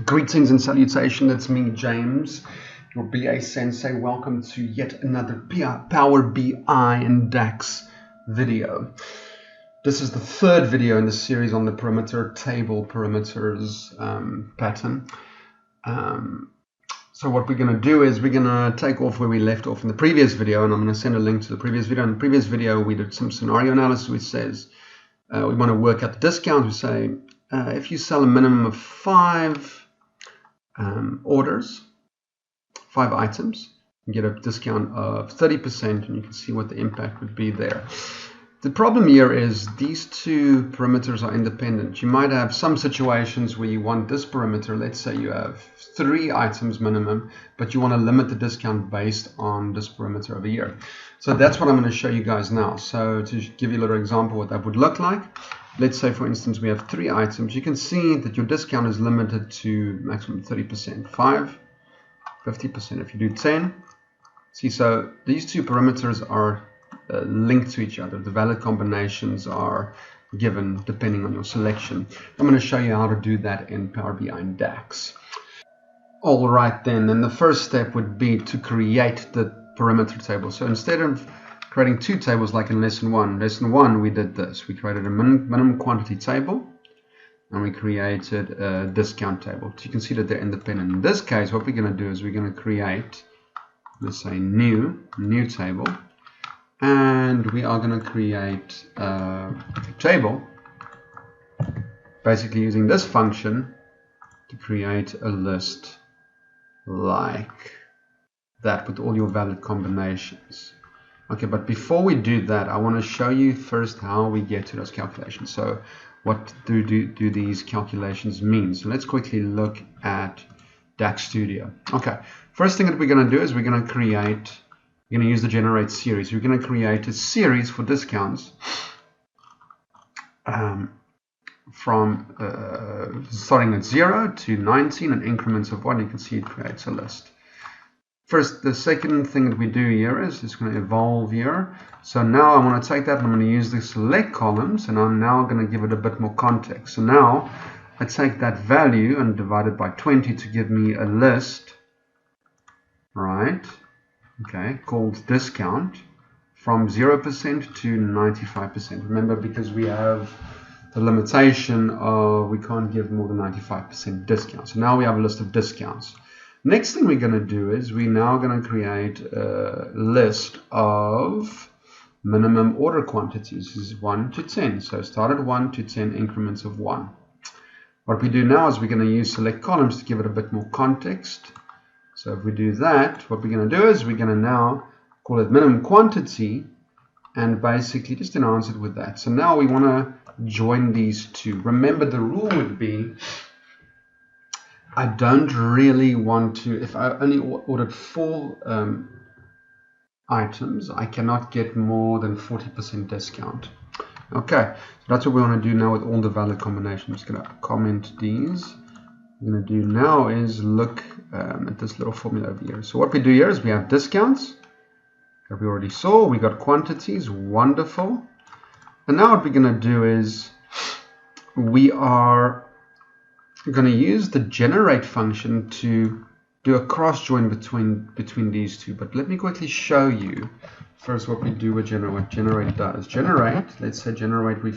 Greetings and salutation, it's me, James, your BA Sensei. Welcome to yet another Power BI and DAX video. This is the third video in the series on the perimeter table parameters pattern. So what we're going to do is we're going to take off where we left off in the previous video, and I'm going to send a link to the previous video. In the previous video, we did some scenario analysis which says we want to work out the discount. We say if you sell a minimum of 5 orders, 5 items, you get a discount of 30%, and you can see what the impact would be there. The problem here is these two perimeters are independent. You might have some situations where you want this perimeter, let's say you have 3 items minimum, but you want to limit the discount based on this perimeter over here. So that's what I'm going to show you guys now. So to give you a little example what that would look like, let's say for instance we have 3 items. You can see that your discount is limited to maximum 30%, 5, 50% if you do 10. See, so these two perimeters are linked to each other. The valid combinations are given depending on your selection. I'm going to show you how to do that in Power BI and DAX. All right then, and the first step would be to create the perimeter table. So instead of creating 2 tables like in lesson 1, we did this. We created a minimum quantity table and we created a discount table. So you can see that they're independent. In this case, what we're going to do is we're going to create, let's say, new table. And we are going to create a table, basically using this function to create a list like that with all your valid combinations. Okay, but before we do that, I want to show you first how we get to those calculations. So what do these calculations mean? So let's quickly look at DAX Studio. Okay, first thing that we're going to do is we're going to use the generate series. We're going to create a series for discounts from starting at 0 to 19 and increments of 1. You can see it creates a list. First, the second thing that we do here is it's going to evolve here. So now I'm going to take that and I'm going to use the select columns, and I'm now going to give it a bit more context. So now I take that value and divide it by 20 to give me a list, right? Okay, called discount from 0% to 95%. Remember, because we have the limitation of we can't give more than 95% discount. So now we have a list of discounts. Next thing we're going to do is we're now going to create a list of minimum order quantities. This is 1 to 10. So start at 1 to 10 increments of 1. What we do now is we're going to use select columns to give it a bit more context. So if we do that, what we're going to do is we're going to now call it minimum quantity and basically just announce it with that. So now we want to join these two. Remember, the rule would be I don't really want to, if I only ordered 4 items, I cannot get more than 40% discount. Okay, so that's what we want to do now with all the valid combinations. I'm just going to comment these. What we're going to do now is look at this little formula over here. So what we do here is we have discounts that we already saw. We got quantities, wonderful. And now what we're going to do is we are going to use the generate function to do a cross join between these two. But let me quickly show you first what we do with generate. What generate does. Generate, let's say generate, we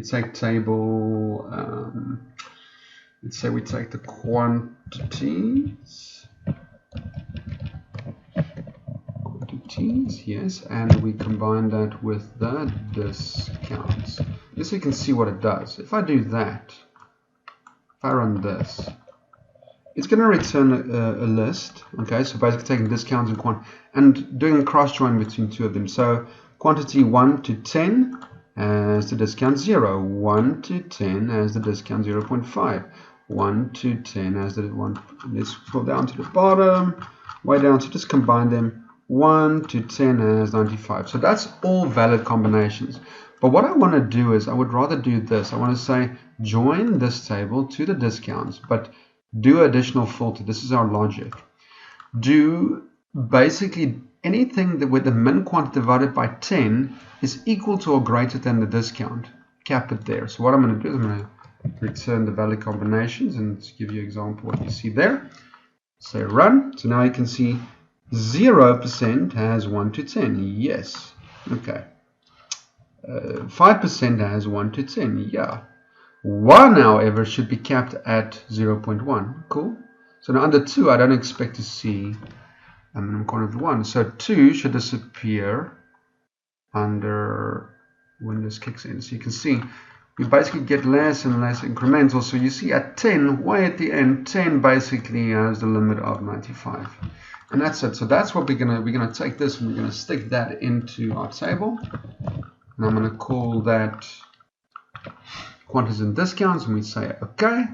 take table, let's say we take the quantities, yes, and we combine that with the discounts. Just so you can see what it does. If I do that, if I run this, it's going to return a list. Okay, so basically taking discounts and doing a cross join between 2 of them. So quantity 1 to 10 has the discount 0, 1 to 10 has the discount 0.5, 1 to 10 has the 1. Let's scroll down to the bottom, way down, so just combine them. 1 to 10 has 95. So that's all valid combinations. But what I want to do is I would rather do this. I want to say join this table to the discounts, but do additional filter. This is our logic. Do basically anything that with the min quantity divided by 10 is equal to or greater than the discount. Cap it there. So what I'm going to do is I'm going to return the valid combinations and give you an example what you see there. Say run. So now you can see 0% has 1 to 10. Yes. Okay. 5% has 1 to 10. Yeah. 1, however, should be capped at 0.1. Cool. So now under 2, I don't expect to see a minimum quantity of 1. So 2 should disappear under when this kicks in. So you can see we basically get less and less incremental. So you see at 10, way at the end, 10 basically has the limit of 95. And that's it. So that's what we're gonna take this and we're gonna stick that into our table. And I'm gonna call that quantities and discounts, and we say okay,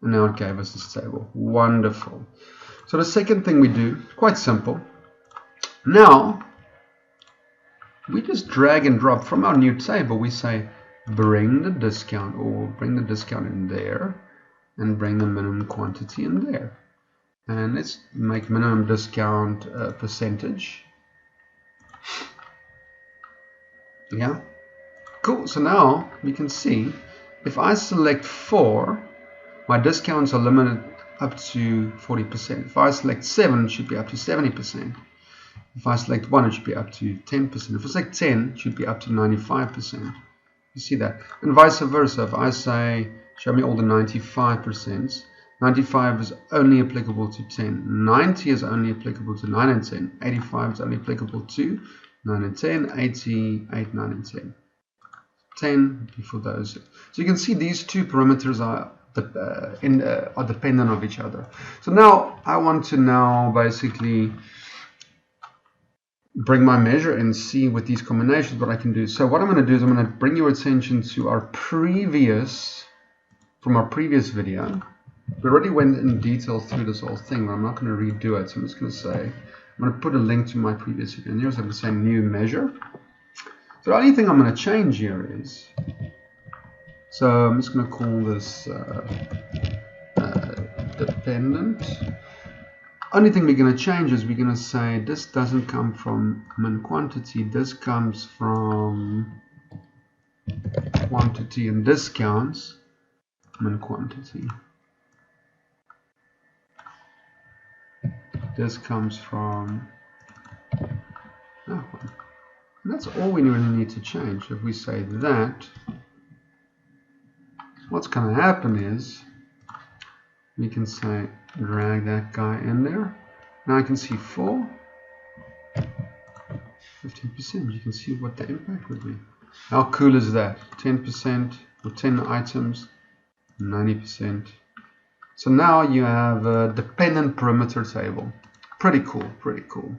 and now it gave us this table. Wonderful. So the second thing we do, quite simple. Now we just drag and drop from our new table. We say bring the discount, or bring the discount in there, and bring the minimum quantity in there. And let's make minimum discount percentage. Yeah, cool. So now we can see if I select 4, my discounts are limited up to 40%. If I select 7, it should be up to 70%. If I select 1, it should be up to 10%. If I select 10, it should be up to 95%. You see that? And vice versa. If I say, show me all the 95%, 95 is only applicable to 10. 90 is only applicable to 9 and 10. 85 is only applicable to 9 and 10. 80, 8, 9 and 10. 10 before those. So you can see these two parameters are dependent of each other. So now I want to basically bring my measure and see with these combinations what I can do. So what I'm going to do is I'm going to bring your attention to our previous video. We already went in detail through this whole thing, but I'm not going to redo it. So I'm just going to say, I'm going to put a link to my previous video. And here's I'm going to say new measure. So the only thing I'm going to change here is, so I'm just going to call this dependent. Only thing we're going to change is we're going to say this doesn't come from min quantity, this comes from quantity and discounts min quantity. This comes from that one. And that's all we really need to change. If we say that, what's going to happen is we can say drag that guy in there. Now I can see 4, 15%. You can see what the impact would be. How cool is that? 10% for 10 items, 90%. So now you have a dependent perimeter table. Pretty cool, pretty cool.